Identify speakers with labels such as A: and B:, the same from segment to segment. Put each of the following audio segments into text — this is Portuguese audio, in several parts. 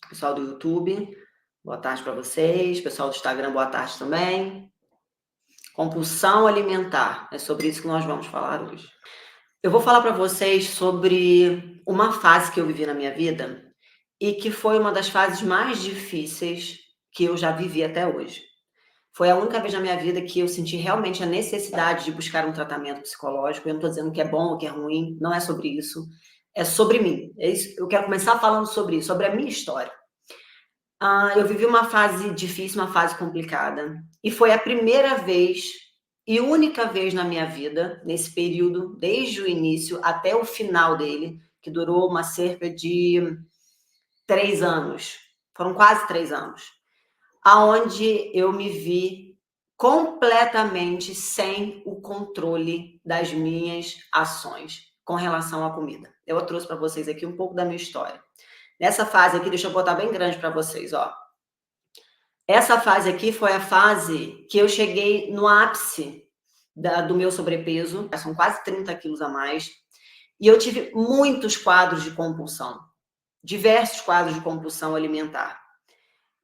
A: Pessoal do YouTube, boa tarde para vocês. Pessoal do Instagram, boa tarde também. Compulsão alimentar, é sobre isso que nós vamos falar hoje. Eu vou falar para vocês sobre uma fase que eu vivi na minha vida e que foi uma das fases mais difíceis que eu já vivi até hoje. Foi a única vez na minha vida que eu senti realmente a necessidade de buscar um tratamento psicológico. Eu não estou dizendo que é bom ou que é ruim, não é sobre isso. É sobre mim. É isso. Eu quero começar falando sobre isso, sobre a minha história. Eu vivi uma fase difícil, uma fase complicada. E foi a primeira vez e única vez na minha vida, nesse período, desde o início até o final dele, que durou uma cerca de 3 anos. Foram quase 3 anos. Aonde eu me vi completamente sem o controle das minhas ações com relação à comida. Eu trouxe para vocês aqui um pouco da minha história. Nessa fase aqui, deixa eu botar bem grande para vocês, ó. Essa fase aqui foi a fase que eu cheguei no ápice do meu sobrepeso, são quase 30 quilos a mais, e eu tive muitos quadros de compulsão, diversos quadros de compulsão alimentar.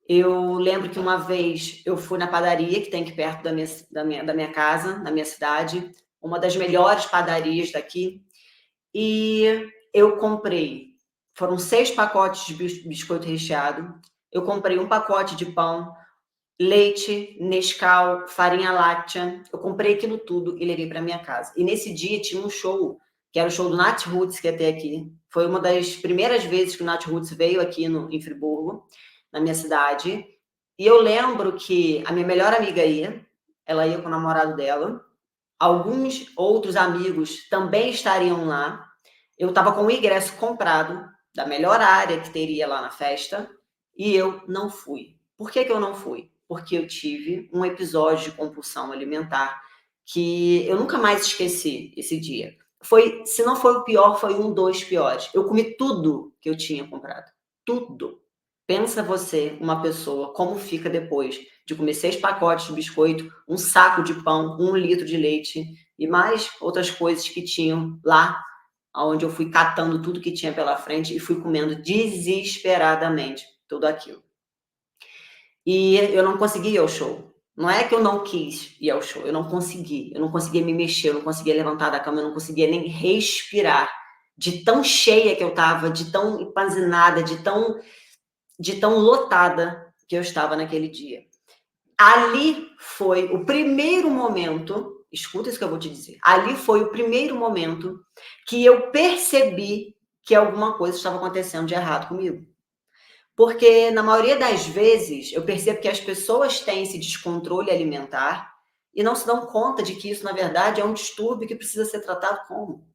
A: Eu lembro que uma vez eu fui na padaria, que tem aqui perto da minha casa, na minha cidade, uma das melhores padarias daqui, e eu comprei, foram 6 pacotes de biscoito recheado, eu comprei um pacote de pão, leite, Nescau, farinha láctea. Eu comprei aquilo tudo e levei para minha casa. E nesse dia tinha um show, que era o show do Nat Roots, que ia ter aqui. Foi uma das primeiras vezes que o Nat Roots veio aqui em Friburgo, na minha cidade. E eu lembro que a minha melhor amiga ia, ela ia com o namorado dela. Alguns outros amigos também estariam lá. Eu estava com o ingresso comprado da melhor área que teria lá na festa e eu não fui. Por que eu não fui? Porque eu tive um episódio de compulsão alimentar que eu nunca mais esqueci esse dia. Foi, se não foi o pior, foi um dos piores. Eu comi tudo que eu tinha comprado. Tudo. Pensa você, uma pessoa, como fica depois de comer 6 pacotes de biscoito, um saco de pão, 1 litro de leite e mais outras coisas que tinham lá, onde eu fui catando tudo que tinha pela frente e fui comendo desesperadamente tudo aquilo. E eu não consegui ir ao show. Não é que eu não quis ir ao show, eu não conseguia me mexer, eu não conseguia levantar da cama, eu não conseguia nem respirar, de tão cheia que eu estava, de tão empanzinada, de tão lotada que eu estava naquele dia. Ali foi o primeiro momento, escuta isso que eu vou te dizer, ali foi o primeiro momento que eu percebi que alguma coisa estava acontecendo de errado comigo. Porque na maioria das vezes eu percebo que as pessoas têm esse descontrole alimentar e não se dão conta de que isso, na verdade, é um distúrbio que precisa ser tratado como.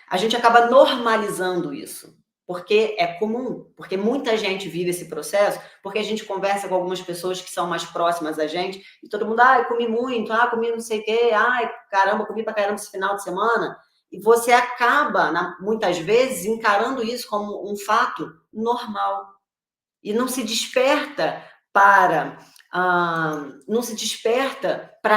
A: A gente acaba normalizando isso, porque é comum, porque muita gente vive esse processo, porque a gente conversa com algumas pessoas que são mais próximas a gente, e todo mundo, comi muito, comi não sei o quê, caramba, comi pra caramba esse final de semana, e você acaba, muitas vezes, encarando isso como um fato normal, e não se desperta para a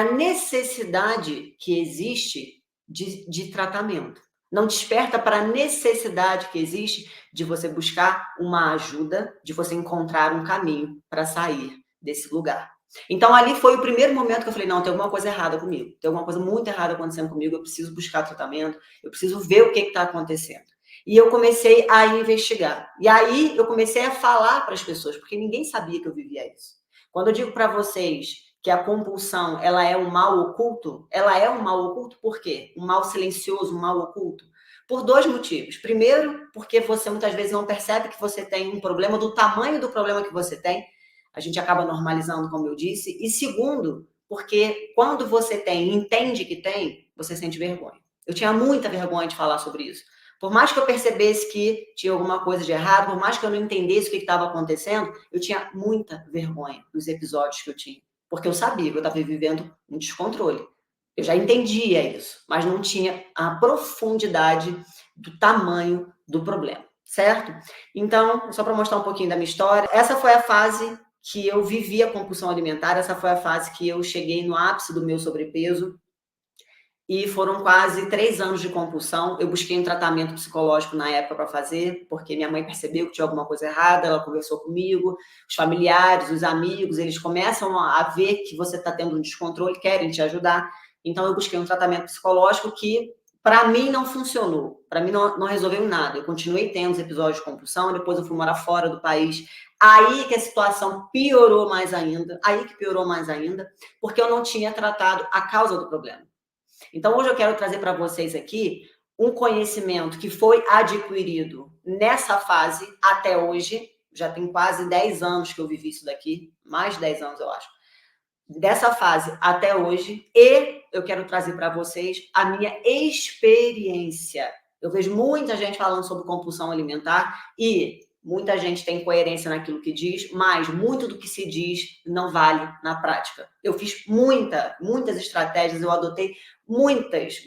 A: necessidade que existe de tratamento. Não desperta para a necessidade que existe de você buscar uma ajuda, de você encontrar um caminho para sair desse lugar. Então, ali foi o primeiro momento que eu falei, não, tem alguma coisa errada comigo, tem alguma coisa muito errada acontecendo comigo, eu preciso buscar tratamento, eu preciso ver o que está acontecendo. E eu comecei a investigar. E aí eu comecei a falar para as pessoas, porque ninguém sabia que eu vivia isso. Quando eu digo para vocês que a compulsão, ela é um mal oculto, ela é um mal oculto por quê? Um mal silencioso, um mal oculto? Por 2 motivos. Primeiro, porque você muitas vezes não percebe que você tem um problema, do tamanho do problema que você tem. A gente acaba normalizando, como eu disse. E segundo, porque quando você tem, entende que tem, você sente vergonha. Eu tinha muita vergonha de falar sobre isso. Por mais que eu percebesse que tinha alguma coisa de errado, por mais que eu não entendesse o que estava acontecendo, eu tinha muita vergonha dos episódios que eu tinha. Porque eu sabia que eu estava vivendo um descontrole. Eu já entendia isso, mas não tinha a profundidade do tamanho do problema, certo? Então, só para mostrar um pouquinho da minha história, essa foi a fase que eu vivi a compulsão alimentar, essa foi a fase que eu cheguei no ápice do meu sobrepeso. E foram quase 3 anos de compulsão. Eu busquei um tratamento psicológico na época para fazer, porque minha mãe percebeu que tinha alguma coisa errada, ela conversou comigo, os familiares, os amigos, eles começam a ver que você está tendo um descontrole, querem te ajudar. Então, eu busquei um tratamento psicológico que, para mim, não funcionou. Para mim, não resolveu nada. Eu continuei tendo os episódios de compulsão, depois eu fui morar fora do país. Aí que a situação piorou mais ainda, porque eu não tinha tratado a causa do problema. Então, hoje eu quero trazer para vocês aqui um conhecimento que foi adquirido nessa fase até hoje. Já tem quase 10 anos que eu vivi isso daqui, mais de 10 anos, eu acho. Dessa fase até hoje, e eu quero trazer para vocês a minha experiência. Eu vejo muita gente falando sobre compulsão alimentar e muita gente tem coerência naquilo que diz, mas muito do que se diz não vale na prática. Eu fiz muitas estratégias, eu adotei muitos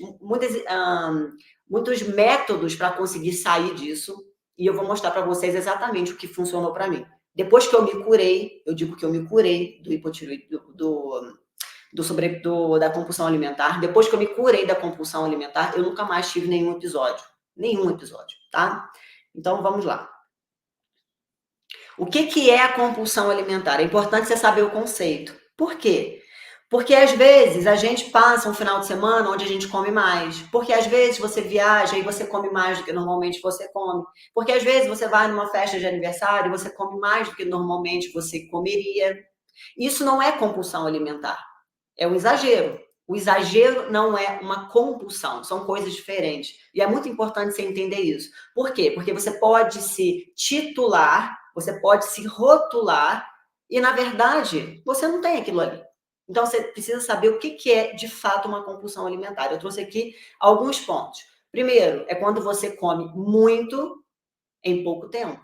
A: métodos para conseguir sair disso, e eu vou mostrar para vocês exatamente o que funcionou para mim. Depois que eu me curei, eu digo que eu me curei do hipotireoidismo, da compulsão alimentar. Depois que eu me curei da compulsão alimentar, eu nunca mais tive nenhum episódio, tá? Então, vamos lá. O que é a compulsão alimentar? É importante você saber o conceito. Por quê? Porque às vezes a gente passa um final de semana onde a gente come mais. Porque às vezes você viaja e você come mais do que normalmente você come. Porque às vezes você vai numa festa de aniversário e você come mais do que normalmente você comeria. Isso não é compulsão alimentar. É um exagero. O exagero não é uma compulsão, são coisas diferentes. E é muito importante você entender isso. Por quê? Porque você pode se titular, você pode se rotular, e na verdade, você não tem aquilo ali. Então, você precisa saber o que é de fato uma compulsão alimentar. Eu trouxe aqui alguns pontos. Primeiro, é quando você come muito em pouco tempo.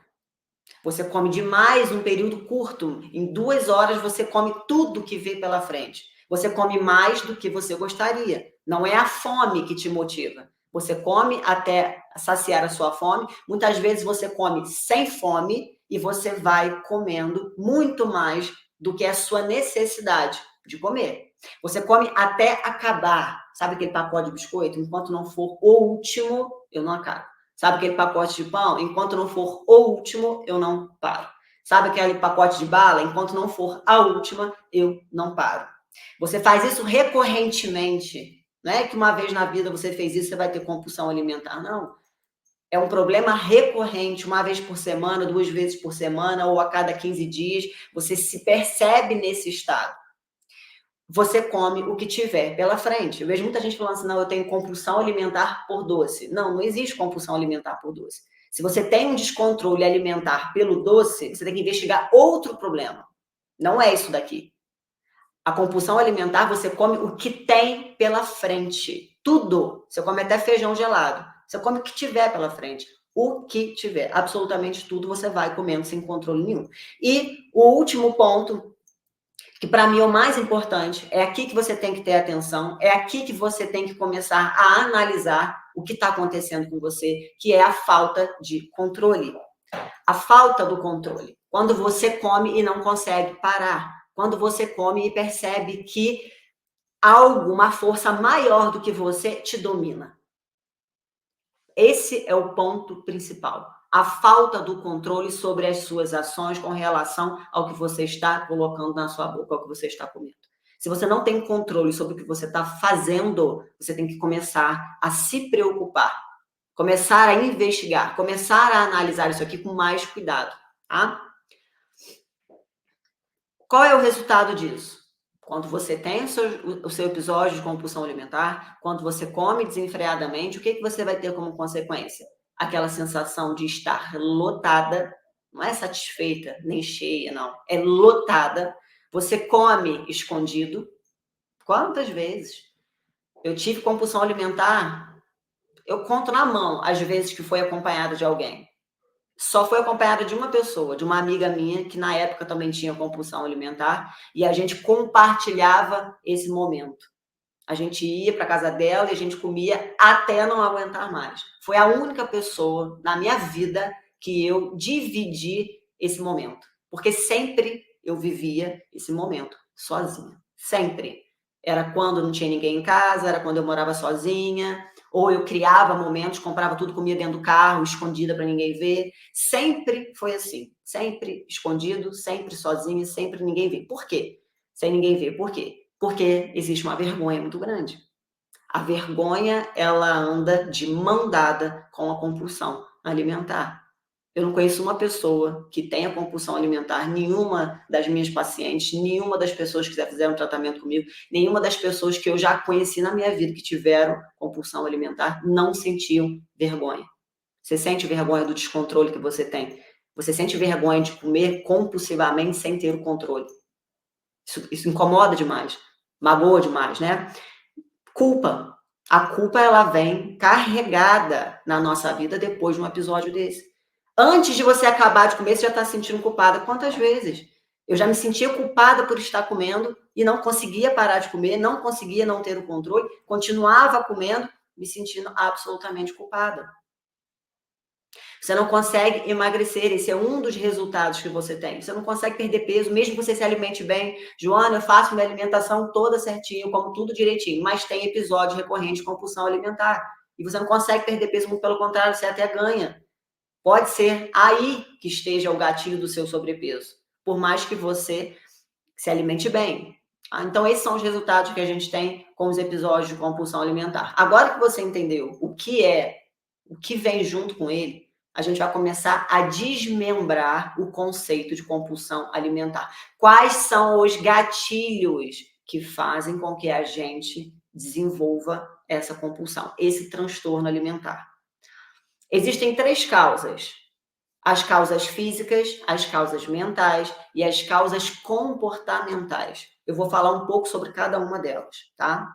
A: Você come demais num período curto. Em 2 horas, você come tudo que vê pela frente. Você come mais do que você gostaria. Não é a fome que te motiva. Você come até saciar a sua fome. Muitas vezes você come sem fome e você vai comendo muito mais do que a sua necessidade de comer. Você come até acabar. Sabe aquele pacote de biscoito? Enquanto não for o último, eu não acabo. Sabe aquele pacote de pão? Enquanto não for o último, eu não paro. Sabe aquele pacote de bala? Enquanto não for a última, eu não paro. Você faz isso recorrentemente. Não é que uma vez na vida você fez isso, você vai ter compulsão alimentar. Não. É um problema recorrente, uma vez por semana, 2 vezes por semana, ou a cada 15 dias. Você se percebe nesse estado. Você come o que tiver pela frente. Eu vejo muita gente falando assim, não, eu tenho compulsão alimentar por doce. Não, não existe compulsão alimentar por doce. Se você tem um descontrole alimentar pelo doce, você tem que investigar outro problema. Não é isso daqui. A compulsão alimentar, você come o que tem pela frente. Tudo. Você come até feijão gelado. Você come o que tiver pela frente. O que tiver. Absolutamente tudo você vai comendo sem controle nenhum. E o último ponto, que para mim é o mais importante, é aqui que você tem que ter atenção, é aqui que você tem que começar a analisar o que está acontecendo com você, que é a falta de controle. A falta do controle. Quando você come e não consegue parar. Quando você come e percebe que algo, uma força maior do que você te domina. Esse é o ponto principal. A falta do controle sobre as suas ações com relação ao que você está colocando na sua boca, ao que você está comendo. Se você não tem controle sobre o que você está fazendo, você tem que começar a se preocupar, começar a investigar, começar a analisar isso aqui com mais cuidado, tá? Qual é o resultado disso? Quando você tem o seu episódio de compulsão alimentar, quando você come desenfreadamente, o que você vai ter como consequência? Aquela sensação de estar lotada, não é satisfeita, nem cheia, não. É lotada. Você come escondido. Quantas vezes eu tive compulsão alimentar? Eu conto na mão as vezes que foi acompanhada de alguém. Só foi acompanhada de uma pessoa, de uma amiga minha, que na época também tinha compulsão alimentar, e a gente compartilhava esse momento. A gente ia para casa dela e a gente comia até não aguentar mais. Foi a única pessoa na minha vida que eu dividi esse momento. Porque sempre eu vivia esse momento sozinha. Sempre. Era quando não tinha ninguém em casa, era quando eu morava sozinha, ou eu criava momentos, comprava tudo, comia dentro do carro, escondida para ninguém ver. Sempre foi assim, sempre escondido, sempre sozinha, sempre ninguém vê. Por quê? Sem ninguém ver. Por quê? Porque existe uma vergonha muito grande. A vergonha, ela anda de mão dada com a compulsão alimentar. Eu não conheço uma pessoa que tenha compulsão alimentar, nenhuma das minhas pacientes, nenhuma das pessoas que já fizeram tratamento comigo, nenhuma das pessoas que eu já conheci na minha vida que tiveram compulsão alimentar, não sentiam vergonha. Você sente vergonha do descontrole que você tem? Você sente vergonha de comer compulsivamente sem ter o controle? Isso incomoda demais, magoa demais, né? Culpa. A culpa, ela vem carregada na nossa vida depois de um episódio desse. Antes de você acabar de comer, você já está se sentindo culpada. Quantas vezes? Eu já me sentia culpada por estar comendo e não conseguia parar de comer, não conseguia não ter o controle, continuava comendo, me sentindo absolutamente culpada. Você não consegue emagrecer, esse é um dos resultados que você tem. Você não consegue perder peso, mesmo que você se alimente bem. Joana, eu faço minha alimentação toda certinho, como tudo direitinho, mas tem episódio recorrente de compulsão alimentar. E você não consegue perder peso, muito pelo contrário, você até ganha. Pode ser aí que esteja o gatilho do seu sobrepeso, por mais que você se alimente bem. Então, esses são os resultados que a gente tem com os episódios de compulsão alimentar. Agora que você entendeu o que vem junto com ele, a gente vai começar a desmembrar o conceito de compulsão alimentar. Quais são os gatilhos que fazem com que a gente desenvolva essa compulsão, esse transtorno alimentar? Existem 3 causas: as causas físicas, as causas mentais e as causas comportamentais. Eu vou falar um pouco sobre cada uma delas, tá?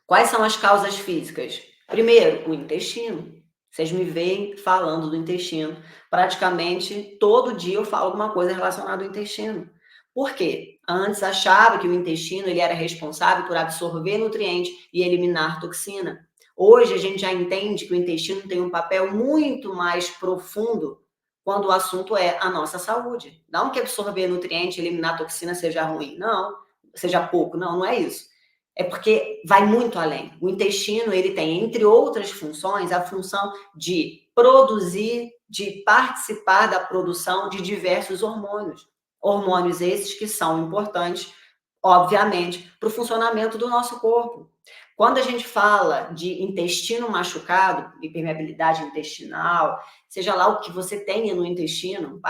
A: Quais são as causas físicas? Primeiro, o intestino. Vocês me veem falando do intestino. Praticamente todo dia eu falo alguma coisa relacionada ao intestino. Por quê? Antes achava que o intestino ele era responsável por absorver nutrientes e eliminar toxina. Hoje a gente já entende que o intestino tem um papel muito mais profundo quando o assunto é a nossa saúde. Não que absorver nutriente, eliminar toxina seja ruim, não, seja pouco, não é isso. É porque vai muito além. O intestino, ele tem, entre outras funções, a função de produzir, de participar da produção de diversos hormônios. Hormônios esses que são importantes, obviamente, para o funcionamento do nosso corpo. Quando a gente fala de intestino machucado, hipermeabilidade intestinal, seja lá o que você tenha no intestino,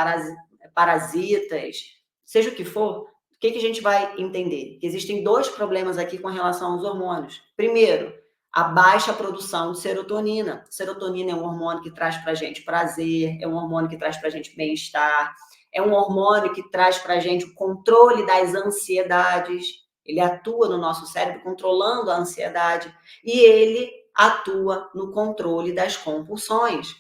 A: parasitas, seja o que for, o que a gente vai entender? Que existem 2 problemas aqui com relação aos hormônios. Primeiro, a baixa produção de serotonina. Serotonina é um hormônio que traz para a gente prazer, é um hormônio que traz para a gente bem-estar, é um hormônio que traz para a gente o controle das ansiedades. Ele atua no nosso cérebro controlando a ansiedade e ele atua no controle das compulsões.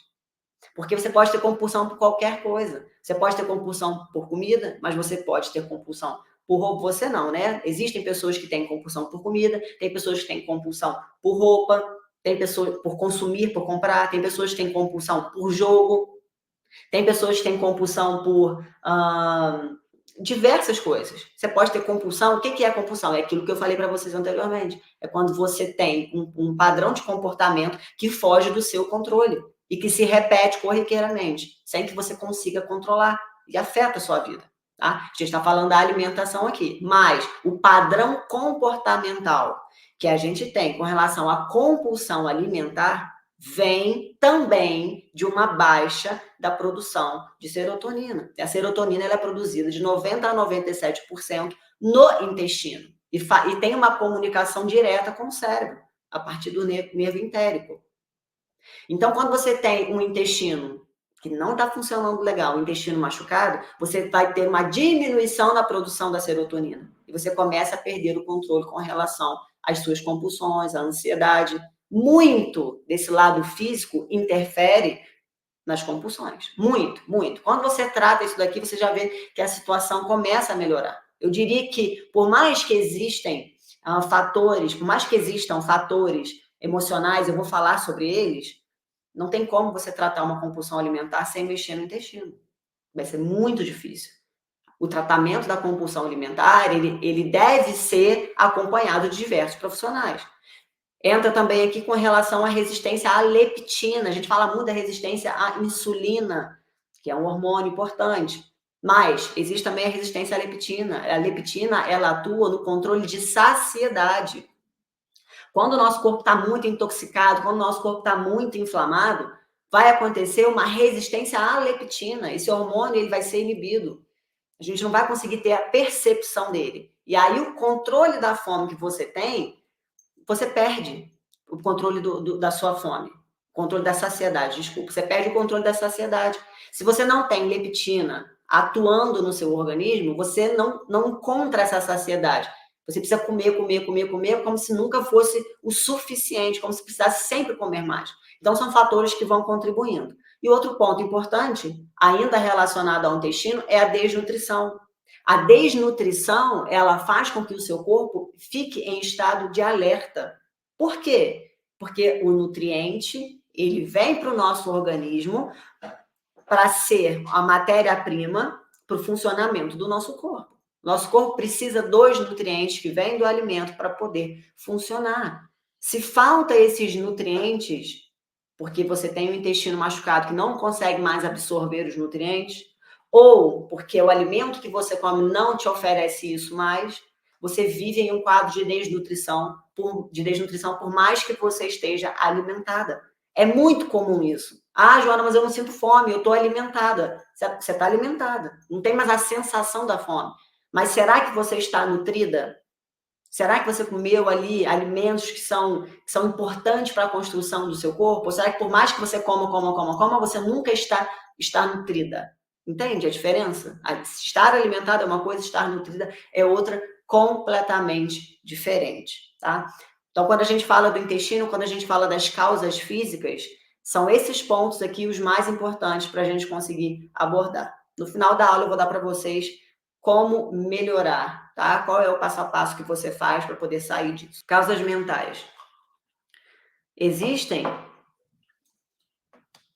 A: Porque você pode ter compulsão por qualquer coisa. Você pode ter compulsão por comida, mas você pode ter compulsão por roupa. Você não, né? Existem pessoas que têm compulsão por comida, tem pessoas que têm compulsão por roupa, tem pessoas por consumir, por comprar, tem pessoas que têm compulsão por jogo, tem pessoas que têm compulsão por diversas coisas. Você pode ter compulsão. O que é compulsão? É aquilo que eu falei para vocês anteriormente. É quando você tem um padrão de comportamento que foge do seu controle e que se repete corriqueiramente, sem que você consiga controlar e afeta a sua vida. Tá? A gente está falando da alimentação aqui, mas o padrão comportamental que a gente tem com relação à compulsão alimentar vem também de uma baixa da produção de serotonina. A serotonina ela é produzida de 90% a 97% no intestino e tem uma comunicação direta com o cérebro, a partir do nervo entérico. Então, quando você tem um intestino que não está funcionando legal, um intestino machucado, você vai ter uma diminuição na produção da serotonina. E você começa a perder o controle com relação às suas compulsões, à ansiedade. Muito desse lado físico interfere nas compulsões. Muito, muito. Quando você trata isso daqui, você já vê que a situação começa a melhorar. Eu diria que, por mais que existem por mais que existam fatores emocionais, eu vou falar sobre eles, não tem como você tratar uma compulsão alimentar sem mexer no intestino. Vai ser muito difícil. o tratamento da compulsão alimentar, ele deve ser acompanhado de diversos profissionais. Entra também aqui com relação à resistência à leptina. A gente fala muito da resistência à insulina, que é um hormônio importante. Mas existe também a resistência à leptina. A leptina, ela atua no controle de saciedade. Quando o nosso corpo está muito intoxicado, quando o nosso corpo está muito inflamado, vai acontecer uma resistência à leptina. Esse hormônio ele vai ser inibido. A gente não vai conseguir ter a percepção dele. E aí o controle da fome que você tem, você perde o controle da sua fome. O controle da saciedade, desculpa. Você perde o controle da saciedade. Se você não tem leptina atuando no seu organismo, você não encontra essa saciedade. Você precisa comer, comer, comer, comer, como se nunca fosse o suficiente, como se precisasse sempre comer mais. Então, são fatores que vão contribuindo. E outro ponto importante, ainda relacionado ao intestino, é a desnutrição. A desnutrição, ela faz com que o seu corpo fique em estado de alerta. Por quê? Porque o nutriente, ele vem para o nosso organismo para ser a matéria-prima para o funcionamento do nosso corpo. Nosso corpo precisa dos nutrientes que vêm do alimento para poder funcionar. Se falta esses nutrientes, porque você tem um intestino machucado que não consegue mais absorver os nutrientes, ou porque o alimento que você come não te oferece isso mais, você vive em um quadro de desnutrição, por mais que você esteja alimentada. É muito comum isso. Ah, Joana, mas eu não sinto fome, eu estou alimentada. Você está alimentada, não tem mais a sensação da fome. Mas será que você está nutrida? Será que você comeu ali alimentos que são importantes para a construção do seu corpo? Ou será que por mais que você coma, você nunca está nutrida? Entende a diferença? Estar alimentada é uma coisa, estar nutrida é outra completamente diferente, tá? Então, quando a gente fala do intestino, quando a gente fala das causas físicas, são esses pontos aqui os mais importantes para a gente conseguir abordar. No final da aula, eu vou dar para vocês como melhorar, tá? Qual é o passo a passo que você faz para poder sair disso? Causas mentais. Existem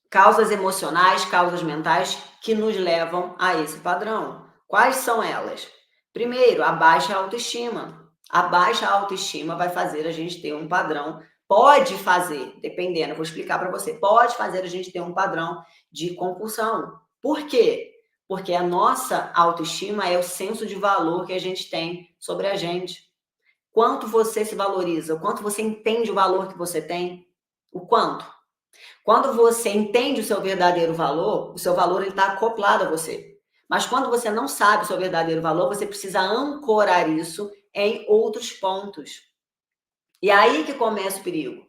A: causas emocionais, causas mentais que nos levam a esse padrão. Quais são elas? Primeiro, a baixa autoestima. A baixa autoestima vai fazer a gente ter um padrão, pode fazer, dependendo, eu vou explicar para você, pode fazer a gente ter um padrão de compulsão. Por quê? Porque a nossa autoestima é o senso de valor que a gente tem sobre a gente. Quanto você se valoriza, o quanto você entende o valor que você tem, o quanto. Quando você entende o seu verdadeiro valor, o seu valor está acoplado a você. Mas quando você não sabe o seu verdadeiro valor, você precisa ancorar isso em outros pontos. E aí que começa o perigo.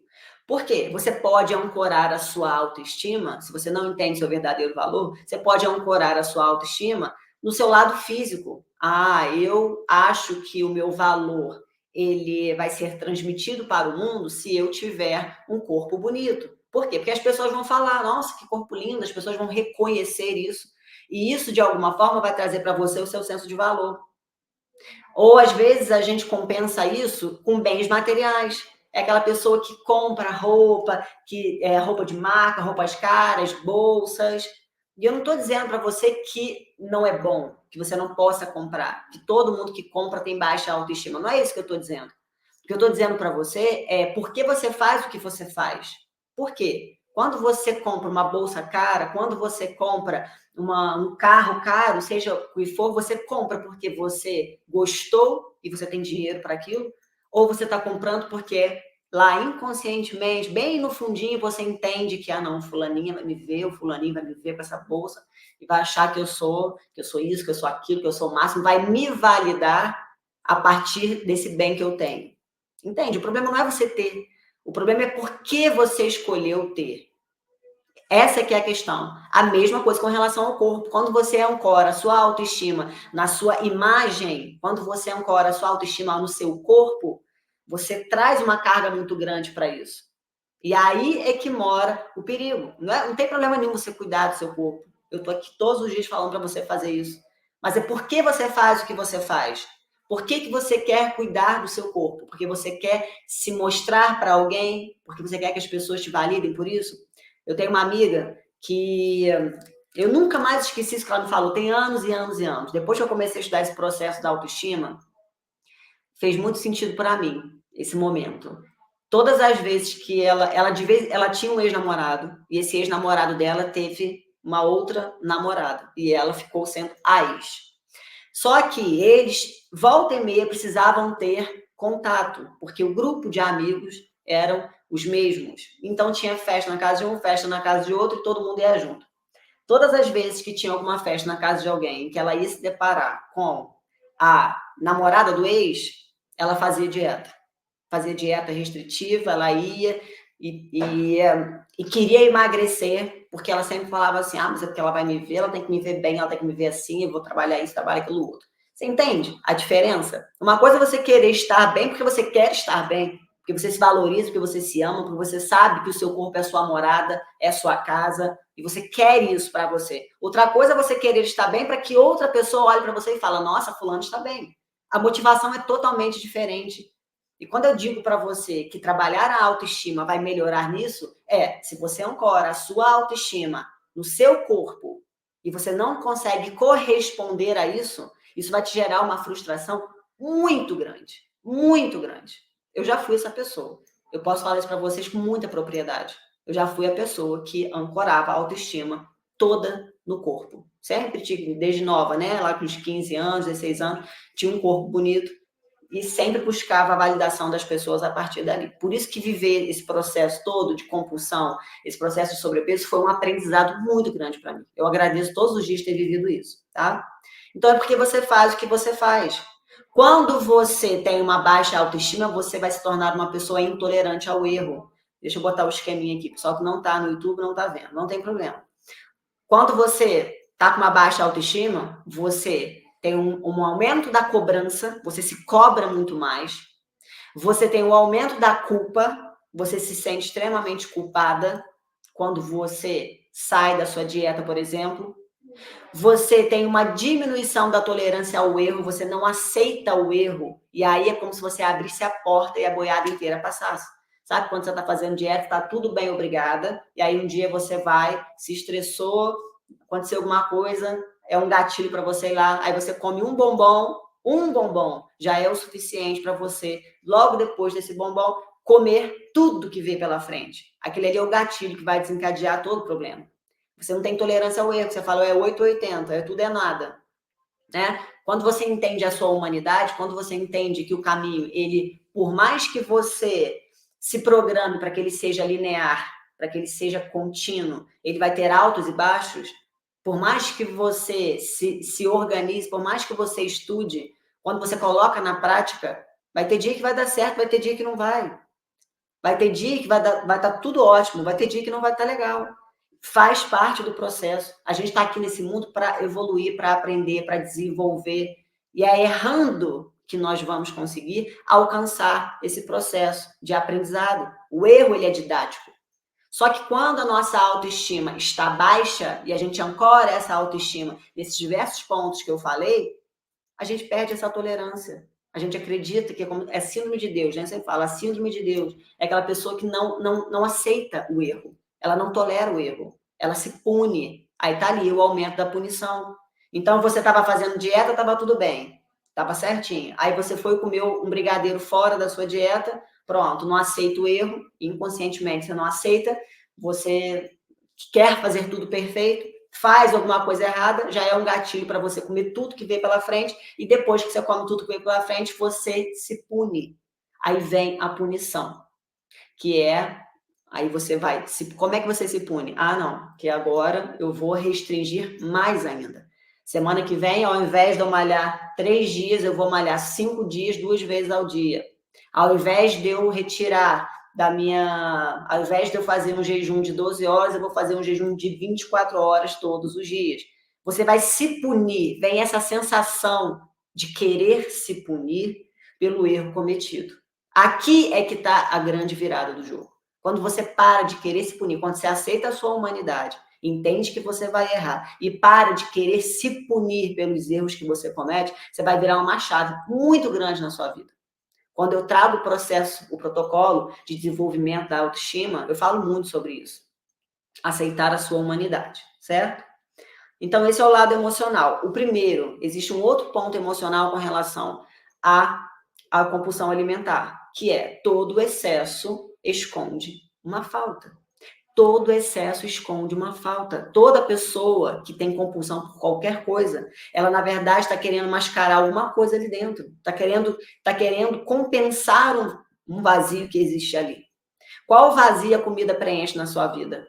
A: Por quê? Você pode ancorar a sua autoestima, se você não entende seu verdadeiro valor, você pode ancorar a sua autoestima no seu lado físico. Ah, eu acho que o meu valor ele vai ser transmitido para o mundo se eu tiver um corpo bonito. Por quê? Porque as pessoas vão falar, nossa, que corpo lindo, as pessoas vão reconhecer isso. E isso, de alguma forma, vai trazer para você o seu senso de valor. Ou, às vezes, a gente compensa isso com bens materiais. É aquela pessoa que compra roupa, que é roupa de marca, roupas caras, bolsas. E eu não estou dizendo para você que não é bom, que você não possa comprar, que todo mundo que compra tem baixa autoestima. Não é isso que eu estou dizendo. O que eu estou dizendo para você é por que você faz o que você faz. Por quê? Quando você compra uma bolsa cara, quando você compra um carro caro, seja o que for, você compra porque você gostou e você tem dinheiro para aquilo, ou você está comprando porque lá inconscientemente, bem no fundinho, você entende que, não, fulaninha vai me ver, o fulaninho vai me ver com essa bolsa e vai achar que eu sou isso, que eu sou aquilo, que eu sou o máximo, vai me validar a partir desse bem que eu tenho. Entende? O problema não é você ter, o problema é por que você escolheu ter. Essa que é a questão. A mesma coisa com relação ao corpo. Quando você ancora a sua autoestima na sua imagem, quando você ancora a sua autoestima no seu corpo, você traz uma carga muito grande para isso. E aí é que mora o perigo. Não tem problema nenhum você cuidar do seu corpo. Eu estou aqui todos os dias falando para você fazer isso. Mas é por que você faz o que você faz? Por que você quer cuidar do seu corpo? Porque você quer se mostrar para alguém? Porque você quer que as pessoas te validem por isso? Eu tenho uma amiga que Eu nunca mais esqueci isso que ela me falou, tem anos e anos e anos. Depois que eu comecei a estudar esse processo da autoestima, fez muito sentido para mim, esse momento. Todas as vezes que ela tinha um ex-namorado, e esse ex-namorado dela teve uma outra namorada, e ela ficou sendo a ex. Só que eles, volta e meia, precisavam ter contato, porque o grupo de amigos eram os mesmos. Então tinha festa na casa de um, festa na casa de outro, e todo mundo ia junto. Todas as vezes que tinha alguma festa na casa de alguém que ela ia se deparar com a namorada do ex, ela fazia dieta restritiva, ela ia e queria emagrecer, porque ela sempre falava assim, mas é porque ela vai me ver, ela tem que me ver bem, ela tem que me ver assim, eu vou trabalhar isso, trabalhar aquilo outro. Você entende a diferença? Uma coisa é você querer estar bem porque você quer estar bem, porque você se valoriza, porque você se ama, porque você sabe que o seu corpo é sua morada, é sua casa, e você quer isso para você. Outra coisa é você querer estar bem para que outra pessoa olhe para você e fale, nossa, fulano está bem. A motivação é totalmente diferente. E quando eu digo para você que trabalhar a autoestima vai melhorar nisso, se você ancora a sua autoestima no seu corpo e você não consegue corresponder a isso, isso vai te gerar uma frustração muito grande, muito grande. Eu já fui essa pessoa. Eu posso falar isso para vocês com muita propriedade. Eu já fui a pessoa que ancorava a autoestima toda no corpo. Sempre tive, desde nova, né? Lá com os 15 anos, 16 anos, tinha um corpo bonito e sempre buscava a validação das pessoas a partir dali. Por isso que viver esse processo todo de compulsão, esse processo de sobrepeso, foi um aprendizado muito grande para mim. Eu agradeço todos os dias ter vivido isso, tá? Então é porque você faz o que você faz. Quando você tem uma baixa autoestima, você vai se tornar uma pessoa intolerante ao erro. Deixa eu botar o esqueminha aqui, pessoal que não está no YouTube não está vendo, não tem problema. Quando você está com uma baixa autoestima, você tem um aumento da cobrança, você se cobra muito mais, você tem um aumento da culpa, você se sente extremamente culpada quando você sai da sua dieta, por exemplo. Você tem uma diminuição da tolerância ao erro, você não aceita o erro, e aí é como se você abrisse a porta e a boiada inteira passasse. Sabe quando você está fazendo dieta, está tudo bem, obrigada, e aí um dia você vai, se estressou, aconteceu alguma coisa, é um gatilho para você ir lá, aí você come um bombom já é o suficiente para você, logo depois desse bombom, comer tudo que vem pela frente. Aquele ali é o gatilho que vai desencadear todo o problema. Você não tem tolerância ao erro, você fala, é 8 ou 80, é tudo é nada. Né? Quando você entende a sua humanidade, quando você entende que o caminho, ele, por mais que você se programe para que ele seja linear, para que ele seja contínuo, ele vai ter altos e baixos, por mais que você se organize, por mais que você estude, quando você coloca na prática, vai ter dia que vai dar certo, vai ter dia que não vai. Vai ter dia que vai estar tudo ótimo, vai ter dia que não vai estar legal. Faz parte do processo. A gente está aqui nesse mundo para evoluir, para aprender, para desenvolver. E é errando que nós vamos conseguir alcançar esse processo de aprendizado. O erro, ele é didático. Só que quando a nossa autoestima está baixa e a gente ancora essa autoestima nesses diversos pontos que eu falei, a gente perde essa tolerância. A gente acredita que é síndrome de Deus, né? Você fala, a síndrome de Deus é aquela pessoa que não aceita o erro, ela não tolera o erro, ela se pune. Aí tá ali o aumento da punição. Então você estava fazendo dieta, estava tudo bem, estava certinho. Aí você foi comer um brigadeiro fora da sua dieta, pronto, não aceita o erro, inconscientemente você não aceita, você quer fazer tudo perfeito, faz alguma coisa errada, já é um gatilho para você comer tudo que vem pela frente, e depois que você come tudo que vem pela frente, você se pune. Aí vem a punição, que é, aí você vai, como é que você se pune? Não, que agora eu vou restringir mais ainda. Semana que vem, ao invés de eu malhar 3 dias, eu vou malhar 5 dias, 2 vezes ao dia. Ao invés de eu retirar ao invés de eu fazer um jejum de 12 horas, eu vou fazer um jejum de 24 horas todos os dias. Você vai se punir, vem essa sensação de querer se punir pelo erro cometido. Aqui é que está a grande virada do jogo. Quando você para de querer se punir, quando você aceita a sua humanidade, entende que você vai errar e para de querer se punir pelos erros que você comete, você vai virar uma chave muito grande na sua vida. Quando eu trago o processo, o protocolo de desenvolvimento da autoestima, eu falo muito sobre isso. Aceitar a sua humanidade, certo? Então, esse é o lado emocional. O primeiro, existe um outro ponto emocional com relação à compulsão alimentar, que é todo excesso esconde uma falta. Todo excesso esconde uma falta. Toda pessoa que tem compulsão por qualquer coisa, ela, na verdade, está querendo mascarar alguma coisa ali dentro. Está querendo compensar um vazio que existe ali. Qual vazio a comida preenche na sua vida?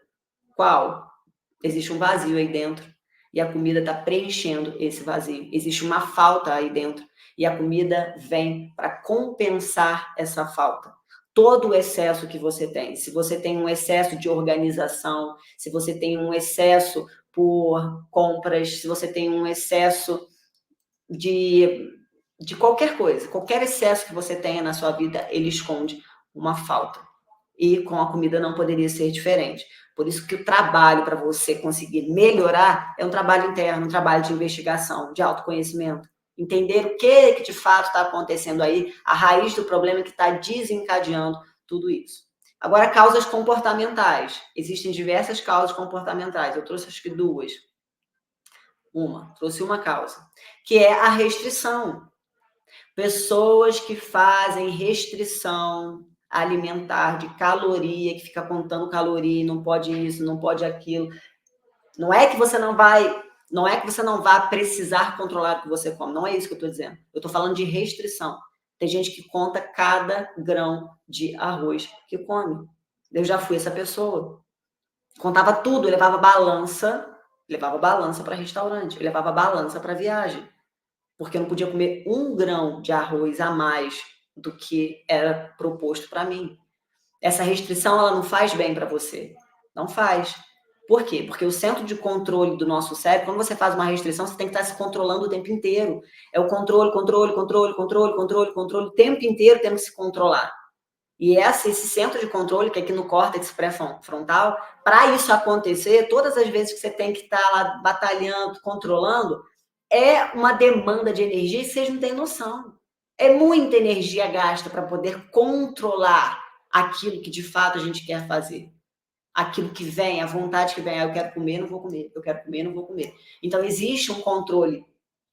A: Qual? Existe um vazio aí dentro e a comida está preenchendo esse vazio. Existe uma falta aí dentro e a comida vem para compensar essa falta. Todo o excesso que você tem, se você tem um excesso de organização, se você tem um excesso por compras, se você tem um excesso de qualquer coisa, qualquer excesso que você tenha na sua vida, ele esconde uma falta. E com a comida não poderia ser diferente. Por isso que o trabalho para você conseguir melhorar é um trabalho interno, um trabalho de investigação, de autoconhecimento. Entender o que de fato está acontecendo aí, a raiz do problema que está desencadeando tudo isso. Agora, causas comportamentais. Existem diversas causas comportamentais. Eu trouxe acho que duas. Trouxe uma causa, que é a restrição. Pessoas que fazem restrição alimentar de caloria, que fica contando caloria, não pode isso, não pode aquilo. Não é que você não vai precisar controlar o que você come, não é isso que eu estou dizendo. Eu estou falando de restrição. Tem gente que conta cada grão de arroz que come. Eu já fui essa pessoa. Contava tudo, eu levava balança para restaurante, eu levava balança para viagem, porque eu não podia comer 1 grão de arroz a mais do que era proposto para mim. Essa restrição, ela não faz bem para você. Não faz. Por quê? Porque o centro de controle do nosso cérebro, quando você faz uma restrição, você tem que estar se controlando o tempo inteiro. É o controle, o tempo inteiro tendo que se controlar. E esse centro de controle, que é aqui no córtex pré-frontal, para isso acontecer, todas as vezes que você tem que estar lá batalhando, controlando, é uma demanda de energia que vocês não têm noção. É muita energia gasta para poder controlar aquilo que de fato a gente quer fazer. Aquilo que vem, a vontade que vem, eu quero comer, não vou comer, eu quero comer, não vou comer. Então, existe um controle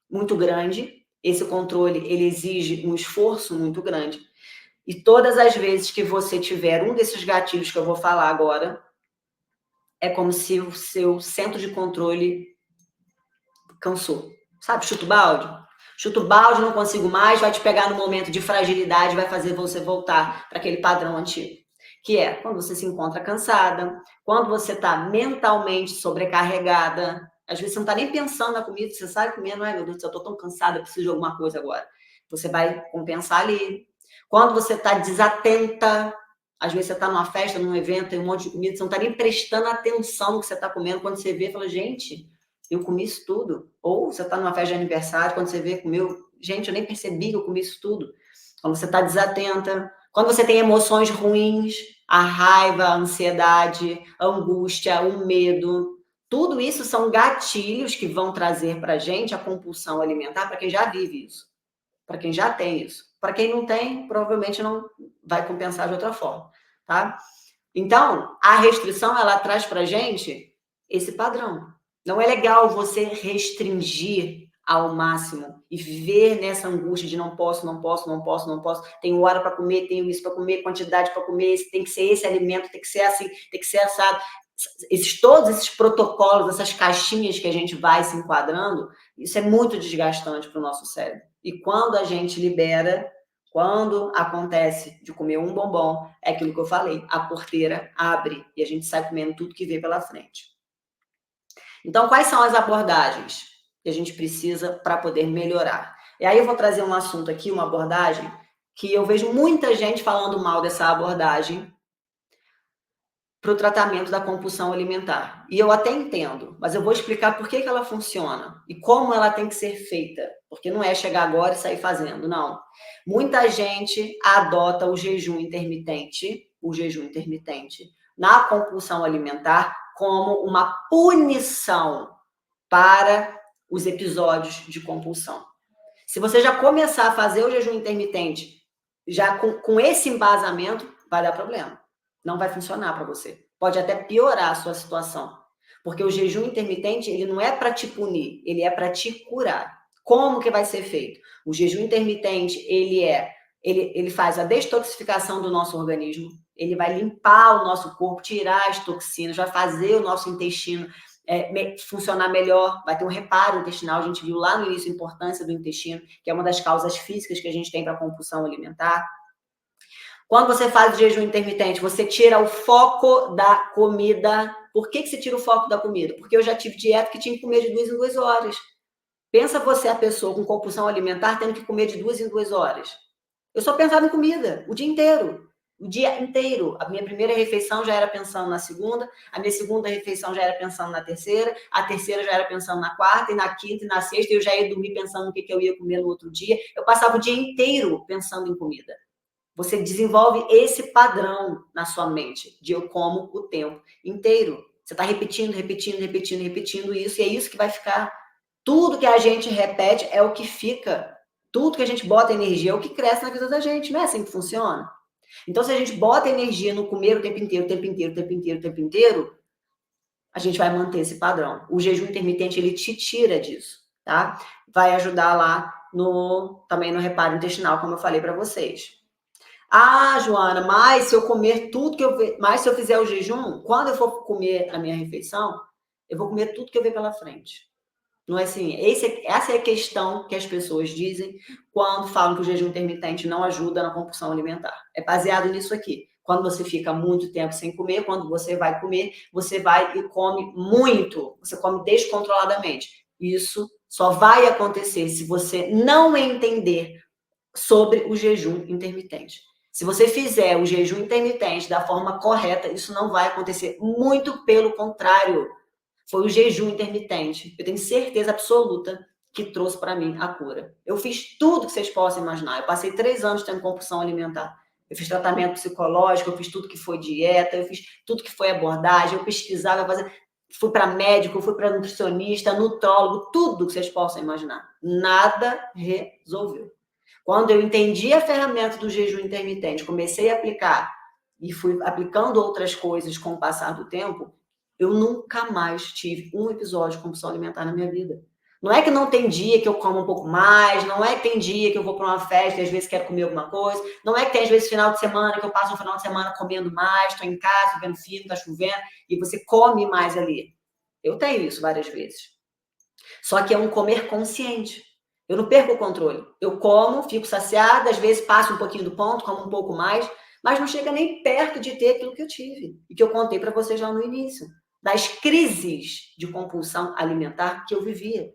A: muito grande, esse controle, ele exige um esforço muito grande, e todas as vezes que você tiver um desses gatilhos que eu vou falar agora, é como se o seu centro de controle cansou. Sabe, chuta o balde? Chuta o balde, não consigo mais, vai te pegar no momento de fragilidade, vai fazer você voltar para aquele padrão antigo. Que é quando você se encontra cansada, quando você está mentalmente sobrecarregada, às vezes você não está nem pensando na comida, você sai comendo, ai meu Deus do céu, eu estou tão cansada, eu preciso de alguma coisa agora. Você vai compensar ali. Quando você está desatenta, às vezes você está numa festa, num evento, tem um monte de comida, você não está nem prestando atenção no que você está comendo, quando você vê, fala, gente, eu comi isso tudo. Ou você está numa festa de aniversário, quando você vê, comeu, gente, eu nem percebi que eu comi isso tudo. Quando você está desatenta, quando você tem emoções ruins, a raiva, a ansiedade, a angústia, o medo, tudo isso são gatilhos que vão trazer para a gente a compulsão alimentar, para quem já vive isso, para quem já tem isso. Para quem não tem, provavelmente não vai compensar de outra forma, tá? Então, a restrição, ela traz para a gente esse padrão. Não é legal você restringir ao máximo e viver nessa angústia de não posso, não posso, não posso, não posso, tenho hora para comer, tenho isso para comer, quantidade para comer, tem que ser esse alimento, tem que ser assim, tem que ser assado. Todos esses protocolos, essas caixinhas que a gente vai se enquadrando, isso é muito desgastante para o nosso cérebro. E quando a gente libera, quando acontece de comer um bombom, é aquilo que eu falei, a porteira abre e a gente sai comendo tudo que vê pela frente. Então, quais são as abordagens que a gente precisa para poder melhorar? E aí eu vou trazer um assunto aqui, uma abordagem, que eu vejo muita gente falando mal dessa abordagem para o tratamento da compulsão alimentar. E eu até entendo, mas eu vou explicar por que ela funciona e como ela tem que ser feita, porque não é chegar agora e sair fazendo, não. Muita gente adota o jejum intermitente na compulsão alimentar como uma punição para os episódios de compulsão. Se você já começar a fazer o jejum intermitente já com esse embasamento, vai dar problema. Não vai funcionar para você. Pode até piorar a sua situação. Porque o jejum intermitente, ele não é para te punir, ele é para te curar. Como que vai ser feito? O jejum intermitente, ele faz a detoxificação do nosso organismo, ele vai limpar o nosso corpo, tirar as toxinas, vai fazer o nosso intestino funcionar melhor, vai ter um reparo intestinal. A gente viu lá no início a importância do intestino, que é uma das causas físicas que a gente tem para a compulsão alimentar. Quando você faz o jejum intermitente, você tira o foco da comida. Por que você tira o foco da comida? Porque eu já tive dieta que tinha que comer de 2 em 2 horas. Pensa você, a pessoa com compulsão alimentar, tendo que comer de 2 em 2 horas. Eu só pensava em comida, o dia inteiro. O dia inteiro. A minha primeira refeição já era pensando na segunda, a minha segunda refeição já era pensando na terceira, a terceira já era pensando na quarta, e na quinta, e na sexta, eu já ia dormir pensando no que eu ia comer no outro dia. Eu passava o dia inteiro pensando em comida. Você desenvolve esse padrão na sua mente, de eu como o tempo inteiro. Você está repetindo isso, e é isso que vai ficar. Tudo que a gente repete é o que fica. Tudo que a gente bota energia é o que cresce na vida da gente. Não é assim que funciona? Então, se a gente bota energia no comer o tempo inteiro, a gente vai manter esse padrão. O jejum intermitente, ele te tira disso, tá? Vai ajudar lá também no reparo intestinal, como eu falei para vocês. Ah, Joana, mas se eu comer tudo que eu ver, mas se eu fizer o jejum, quando eu for comer a minha refeição, eu vou comer tudo que eu ver pela frente. Não é assim? Essa é a questão que as pessoas dizem quando falam que o jejum intermitente não ajuda na compulsão alimentar. É baseado nisso aqui. Quando você fica muito tempo sem comer, quando você vai comer, você vai e come muito. Você come descontroladamente. Isso só vai acontecer se você não entender sobre o jejum intermitente. Se você fizer o jejum intermitente da forma correta, isso não vai acontecer. Muito pelo contrário. Foi o jejum intermitente. Eu tenho certeza absoluta que trouxe para mim a cura. Eu fiz tudo que vocês possam imaginar. Eu passei 3 anos tendo compulsão alimentar. Eu fiz tratamento psicológico, eu fiz tudo que foi dieta, eu fiz tudo que foi abordagem, eu pesquisava, fui para médico, fui para nutricionista, nutrólogo, tudo que vocês possam imaginar. Nada resolveu. Quando eu entendi a ferramenta do jejum intermitente, comecei a aplicar e fui aplicando outras coisas com o passar do tempo, eu nunca mais tive um episódio de compulsão alimentar na minha vida. Não é que não tem dia que eu como um pouco mais, não é que tem dia que eu vou para uma festa e às vezes quero comer alguma coisa, não é que tem às vezes final de semana que eu passo um final de semana comendo mais, estou em casa, estou vendo filme, está chovendo, e você come mais ali. Eu tenho isso várias vezes. Só que é um comer consciente. Eu não perco o controle. Eu como, fico saciada, às vezes passo um pouquinho do ponto, como um pouco mais, mas não chega nem perto de ter aquilo que eu tive e que eu contei para vocês lá no início, das crises de compulsão alimentar que eu vivia.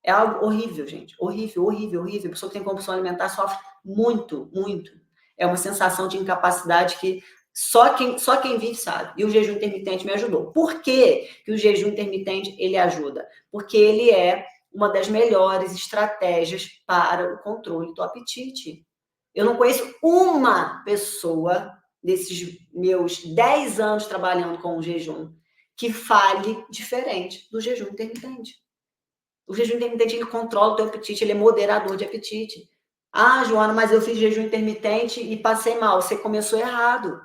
A: É algo horrível, gente. Horrível, horrível, horrível. A pessoa que tem compulsão alimentar sofre muito, muito. É uma sensação de incapacidade que só quem vive sabe. E o jejum intermitente me ajudou. Por que o jejum intermitente ele ajuda? Porque ele é uma das melhores estratégias para o controle do apetite. Eu não conheço uma pessoa desses meus 10 anos trabalhando com o jejum que fale diferente do jejum intermitente. O jejum intermitente, ele controla o teu apetite, ele é moderador de apetite. Ah, Joana, mas eu fiz jejum intermitente e passei mal. Você começou errado.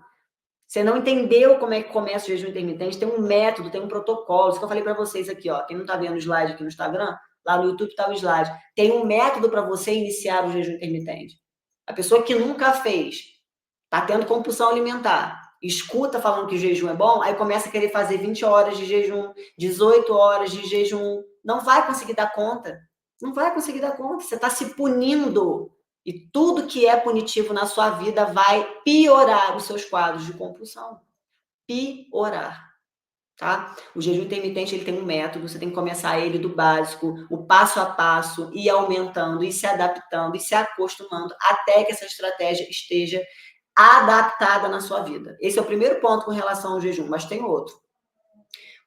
A: Você não entendeu como é que começa o jejum intermitente. Tem um método, tem um protocolo. Isso que eu falei para vocês aqui, ó. Quem não está vendo o slide aqui no Instagram, lá no YouTube está o slide. Tem um método para você iniciar o jejum intermitente. A pessoa que nunca fez, está tendo compulsão alimentar, escuta falando que o jejum é bom, aí começa a querer fazer 20 horas de jejum, 18 horas de jejum. Não vai conseguir dar conta. Não vai conseguir dar conta. Você está se punindo. E tudo que é punitivo na sua vida vai piorar os seus quadros de compulsão. Piorar, tá? O jejum intermitente, ele tem um método, você tem que começar ele do básico, o passo a passo, ir aumentando, ir se adaptando, ir se acostumando, até que essa estratégia esteja adaptada na sua vida. Esse é o primeiro ponto com relação ao jejum, mas tem outro.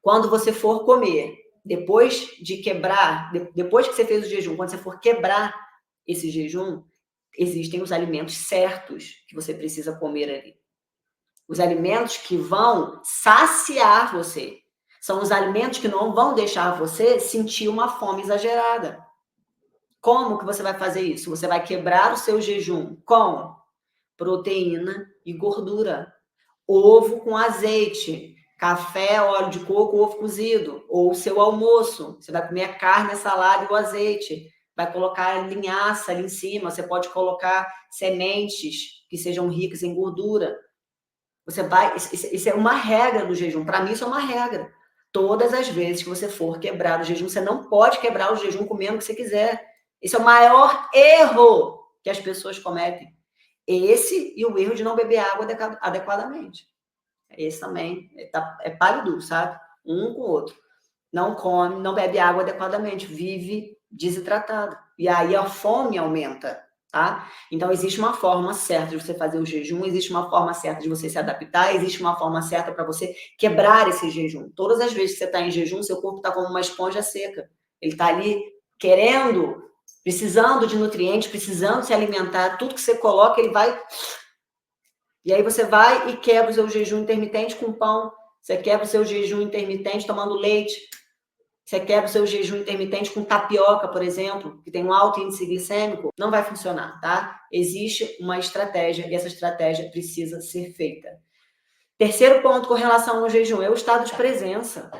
A: Quando você for comer, depois de quebrar, depois que você fez o jejum, quando você for quebrar esse jejum, existem os alimentos certos que você precisa comer ali. Os alimentos que vão saciar você. São os alimentos que não vão deixar você sentir uma fome exagerada. Como que você vai fazer isso? Você vai quebrar o seu jejum com proteína e gordura. Ovo com azeite, café, óleo de coco, ovo cozido, ou o seu almoço. Você vai comer a carne, a salada e o azeite. Vai colocar linhaça ali em cima, você pode colocar sementes que sejam ricas em gordura. Você vai, isso é uma regra do jejum. Para mim, isso é uma regra. Todas as vezes que você for quebrar o jejum, você não pode quebrar o jejum comendo o que você quiser. Esse é o maior erro que as pessoas cometem. Esse e o erro de não beber água adequadamente. Esse também é pálido, sabe? Um com o outro. Não come, não bebe água adequadamente, vive desidratado. E aí a fome aumenta, tá? Então, existe uma forma certa de você fazer o jejum, existe uma forma certa de você se adaptar, existe uma forma certa para você quebrar esse jejum. Todas as vezes que você está em jejum, seu corpo está como uma esponja seca. Ele está ali querendo, precisando de nutrientes, precisando se alimentar. Tudo que você coloca, ele vai... E aí você vai e quebra o seu jejum intermitente com pão. Você quebra o seu jejum intermitente tomando leite. Você quebra o seu jejum intermitente com tapioca, por exemplo, que tem um alto índice glicêmico, não vai funcionar, tá? Existe uma estratégia e essa estratégia precisa ser feita. Terceiro ponto com relação ao jejum é o estado de presença.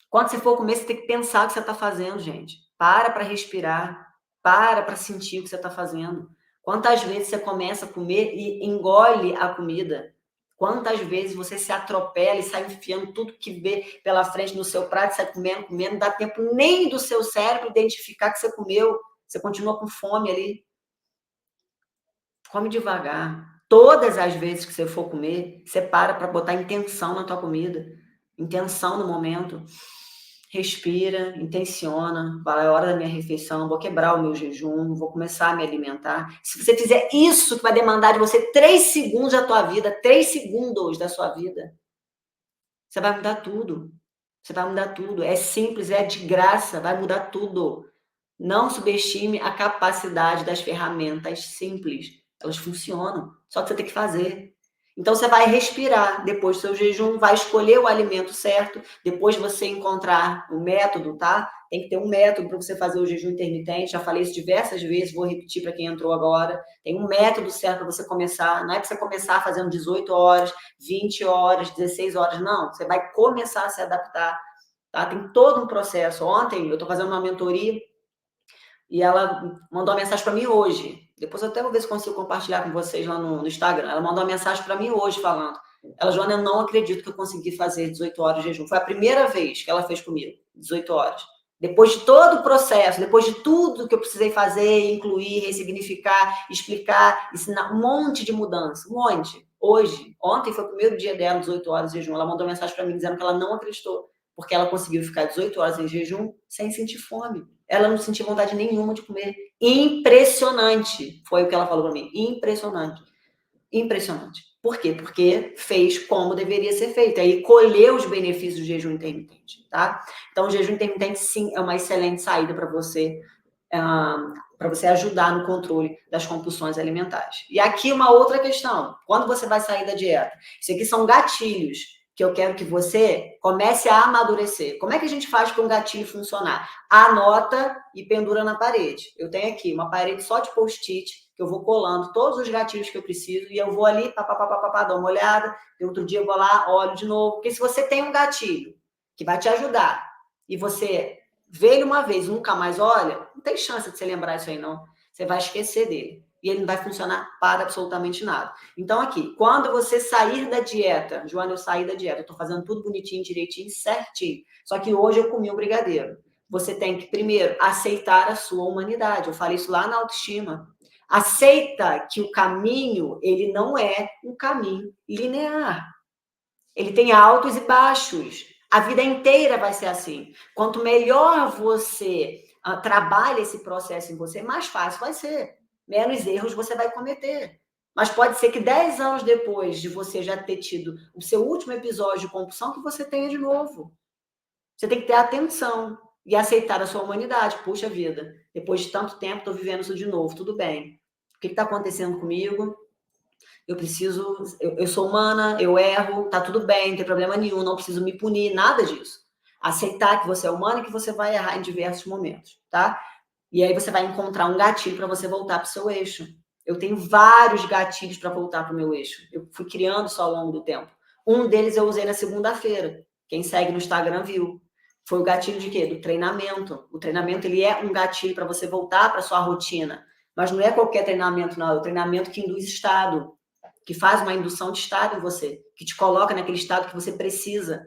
A: Quando você for comer, você tem que pensar o que você está fazendo, gente. Para respirar, para sentir o que você está fazendo. Quantas vezes você começa a comer e engole a comida? Quantas vezes você se atropela e sai enfiando tudo que vê pela frente no seu prato, sai comendo, não dá tempo nem do seu cérebro identificar que você comeu, você continua com fome ali. Come devagar. Todas as vezes que você for comer, você para botar intenção na tua comida, intenção no momento. Respira, intenciona, fala, é hora da minha refeição, vou quebrar o meu jejum, vou começar a me alimentar. Se você fizer isso, que vai demandar de você 3 segundos da tua vida, 3 segundos da sua vida, você vai mudar tudo. Você vai mudar tudo. É simples, é de graça, vai mudar tudo. Não subestime a capacidade das ferramentas simples. Elas funcionam, só que você tem que fazer. Então, você vai respirar depois do seu jejum, vai escolher o alimento certo, depois você encontrar o método, tá? Tem que ter um método para você fazer o jejum intermitente, já falei isso diversas vezes, vou repetir para quem entrou agora. Tem um método certo para você começar, não é para você começar fazendo 18 horas, 20 horas, 16 horas, não. Você vai começar a se adaptar, tá? Tem todo um processo. Ontem, eu estou fazendo uma mentoria, e ela mandou uma mensagem para mim hoje. Depois eu até vou ver se consigo compartilhar com vocês lá no Instagram. Ela mandou uma mensagem para mim hoje falando: ela, Joana, eu não acredito que eu consegui fazer 18 horas de jejum. Foi a primeira vez que ela fez comigo, 18 horas. Depois de todo o processo, depois de tudo que eu precisei fazer, incluir, ressignificar, explicar, ensinar, um monte de mudança, um monte. Hoje, ontem foi o primeiro dia dela, 18 horas de jejum. Ela mandou uma mensagem para mim dizendo que ela não acreditou, porque ela conseguiu ficar 18 horas em jejum sem sentir fome. Ela não sentia vontade nenhuma de comer. Impressionante. Foi o que ela falou para mim. Impressionante. Impressionante. Por quê? Porque fez como deveria ser feito. Aí colheu os benefícios do jejum intermitente, tá? Então, o jejum intermitente, sim, é uma excelente saída para você ajudar no controle das compulsões alimentares. E aqui uma outra questão. Quando você vai sair da dieta? Isso aqui são gatilhos que eu quero que você comece a amadurecer. Como é que a gente faz para um gatilho funcionar? Anota e pendura na parede. Eu tenho aqui uma parede só de post-it, que eu vou colando todos os gatilhos que eu preciso, e eu vou ali, dar uma olhada, e outro dia eu vou lá, olho de novo. Porque se você tem um gatilho que vai te ajudar, e você vê ele uma vez, nunca mais olha, não tem chance de você lembrar isso aí, não. Você vai esquecer dele. E ele não vai funcionar para absolutamente nada. Então, aqui, quando você sair da dieta, Joana, eu saí da dieta, eu tô fazendo tudo bonitinho, direitinho, certinho. Só que hoje eu comi um brigadeiro. Você tem que, primeiro, aceitar a sua humanidade. Eu falei isso lá na autoestima. Aceita que o caminho, ele não é um caminho linear. Ele tem altos e baixos. A vida inteira vai ser assim. Quanto melhor você trabalha esse processo em você, mais fácil vai ser. Menos erros você vai cometer. Mas pode ser que 10 anos depois de você já ter tido o seu último episódio de compulsão, que você tenha de novo. Você tem que ter atenção e aceitar a sua humanidade. Puxa vida, depois de tanto tempo, estou vivendo isso de novo. Tudo bem. O que está acontecendo comigo? Eu sou humana, eu erro, tá tudo bem, não tem problema nenhum, não preciso me punir, nada disso. Aceitar que você é humana e que você vai errar em diversos momentos, tá? E aí você vai encontrar um gatilho para você voltar para o seu eixo. Eu tenho vários gatilhos para voltar para o meu eixo. Eu fui criando isso ao longo do tempo. Um deles eu usei na segunda-feira. Quem segue no Instagram viu. Foi o gatilho de quê? Do treinamento. O treinamento, ele é um gatilho para você voltar para sua rotina. Mas não é qualquer treinamento, não. É o treinamento que induz estado, que faz uma indução de estado em você, que te coloca naquele estado que você precisa.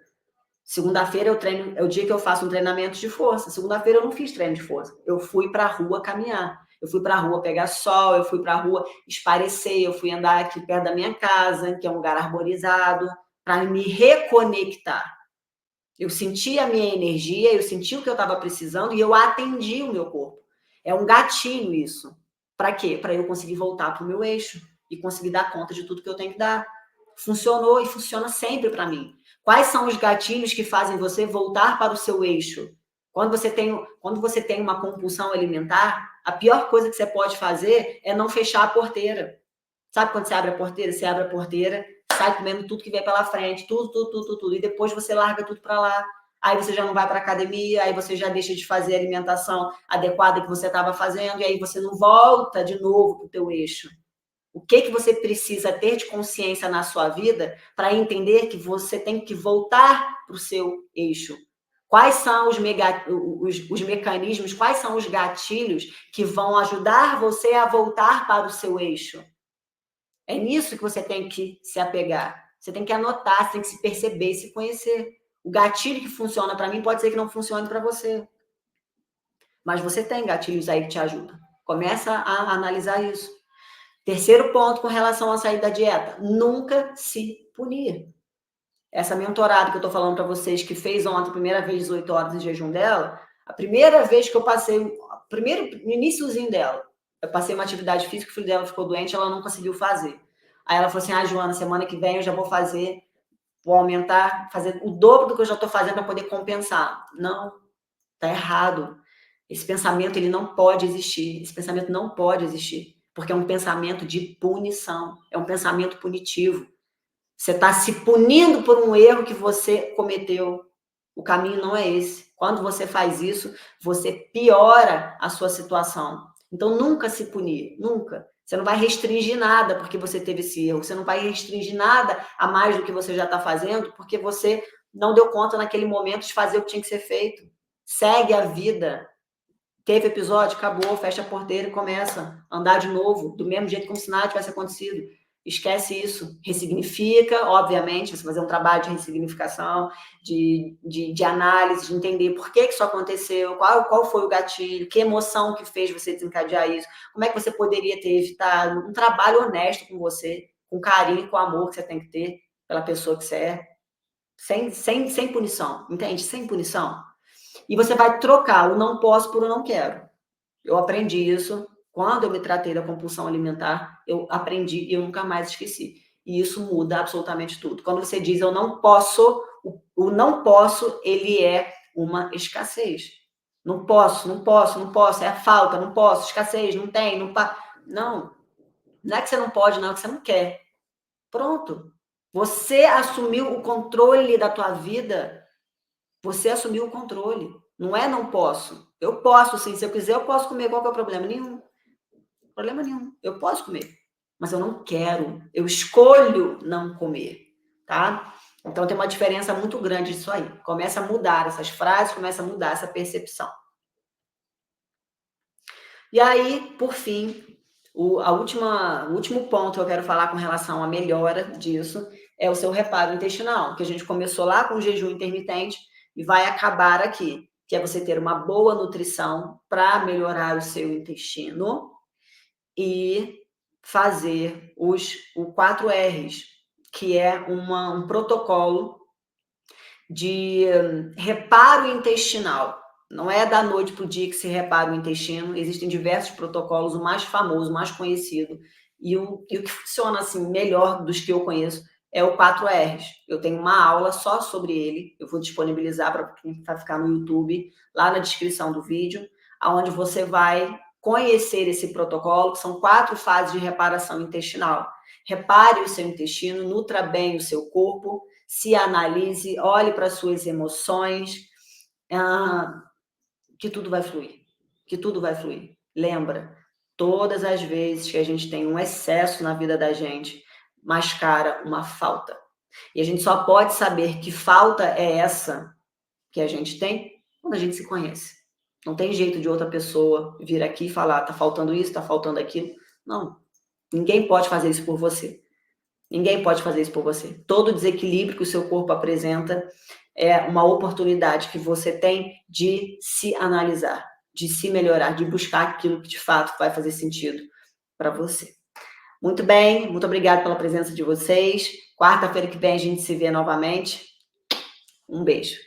A: Segunda-feira eu treino, é o dia que eu faço um treinamento de força. Segunda-feira eu não fiz treino de força. Eu fui para a rua caminhar. Eu fui para a rua pegar sol, eu fui para a rua esparecer, eu fui andar aqui perto da minha casa, que é um lugar arborizado, para me reconectar. Eu senti a minha energia, eu senti o que eu estava precisando e eu atendi o meu corpo. É um gatilho isso. Para quê? Para eu conseguir voltar para o meu eixo e conseguir dar conta de tudo que eu tenho que dar. Funcionou e funciona sempre para mim. Quais são os gatilhos que fazem você voltar para o seu eixo? Quando você tem uma compulsão alimentar, a pior coisa que você pode fazer é não fechar a porteira. Sabe quando você abre a porteira? Você abre a porteira, sai comendo tudo que vem pela frente, tudo. E depois você larga tudo para lá. Aí você já não vai para academia, aí você já deixa de fazer a alimentação adequada que você estava fazendo, e aí você não volta de novo para o teu eixo. O que você precisa ter de consciência na sua vida para entender que você tem que voltar para o seu eixo? Quais são os mecanismos, quais são os gatilhos que vão ajudar você a voltar para o seu eixo? É nisso que você tem que se apegar. Você tem que anotar, você tem que se perceber, se conhecer. O gatilho que funciona para mim pode ser que não funcione para você. Mas você tem gatilhos aí que te ajudam. Começa a analisar isso. Terceiro ponto com relação a sair da dieta. Nunca se punir. Essa mentorada que eu estou falando para vocês, que fez ontem a primeira vez 18 horas em jejum dela, a primeira vez que eu passei, no iniciozinho dela, eu passei uma atividade física, o filho dela ficou doente, ela não conseguiu fazer. Aí ela falou assim, Joana, semana que vem eu já vou aumentar, fazer o dobro do que eu já estou fazendo para poder compensar. Não, tá errado. Esse pensamento, ele não pode existir. Esse pensamento não pode existir, porque é um pensamento de punição, é um pensamento punitivo. Você está se punindo por um erro que você cometeu. O caminho não é esse. Quando você faz isso, você piora a sua situação. Então, nunca se punir, nunca. Você não vai restringir nada porque você teve esse erro. Você não vai restringir nada a mais do que você já está fazendo porque você não deu conta naquele momento de fazer o que tinha que ser feito. Segue a vida. Teve episódio, acabou, fecha a porteira e começa a andar de novo, do mesmo jeito como se nada tivesse acontecido. Esquece isso, ressignifica, obviamente, você fazer um trabalho de ressignificação, de análise, de entender por que isso aconteceu, qual foi o gatilho, que emoção que fez você desencadear isso, como é que você poderia ter evitado, um trabalho honesto com você, com carinho, com amor que você tem que ter pela pessoa que você é, sem punição, entende? Sem punição. E você vai trocar o não posso por o não quero. Eu aprendi isso quando eu me tratei da compulsão alimentar, eu aprendi e eu nunca mais esqueci. E isso muda absolutamente tudo. Quando você diz eu não posso, o não posso, ele é uma escassez. Não posso, não posso, não posso, é a falta, não posso, escassez, não tem, não é que você não pode, não, é que você não quer. Pronto. Você assumiu o controle da tua vida. Você assumiu o controle. Não é não posso. Eu posso, sim. Se eu quiser, eu posso comer. Qual que é o problema? Nenhum. Problema nenhum. Eu posso comer. Mas eu não quero. Eu escolho não comer. Tá? Então tem uma diferença muito grande disso aí. Começa a mudar essas frases, começa a mudar essa percepção. E aí, por fim, o último ponto que eu quero falar com relação à melhora disso é o seu reparo intestinal, que a gente começou lá com o jejum intermitente e vai acabar aqui, que é você ter uma boa nutrição para melhorar o seu intestino e fazer o 4Rs, que é um protocolo de reparo intestinal. Não é da noite para o dia que se repara o intestino. Existem diversos protocolos, o mais famoso, o mais conhecido, e o que funciona assim melhor dos que eu conheço é o 4Rs. Eu tenho uma aula só sobre ele, eu vou disponibilizar para quem vai ficar no YouTube, lá na descrição do vídeo, onde você vai conhecer esse protocolo, que são 4 fases de reparação intestinal. Repare o seu intestino, nutra bem o seu corpo, se analise, olhe para as suas emoções, que tudo vai fluir, que tudo vai fluir. Lembra, todas as vezes que a gente tem um excesso na vida da gente, mascara uma falta. E a gente só pode saber que falta é essa que a gente tem quando a gente se conhece. Não tem jeito de outra pessoa vir aqui e falar, tá faltando isso, tá faltando aquilo. Não. Ninguém pode fazer isso por você. Ninguém pode fazer isso por você. Todo desequilíbrio que o seu corpo apresenta é uma oportunidade que você tem de se analisar, de se melhorar, de buscar aquilo que de fato vai fazer sentido para você. Muito bem, muito obrigada pela presença de vocês. Quarta-feira que vem a gente se vê novamente. Um beijo.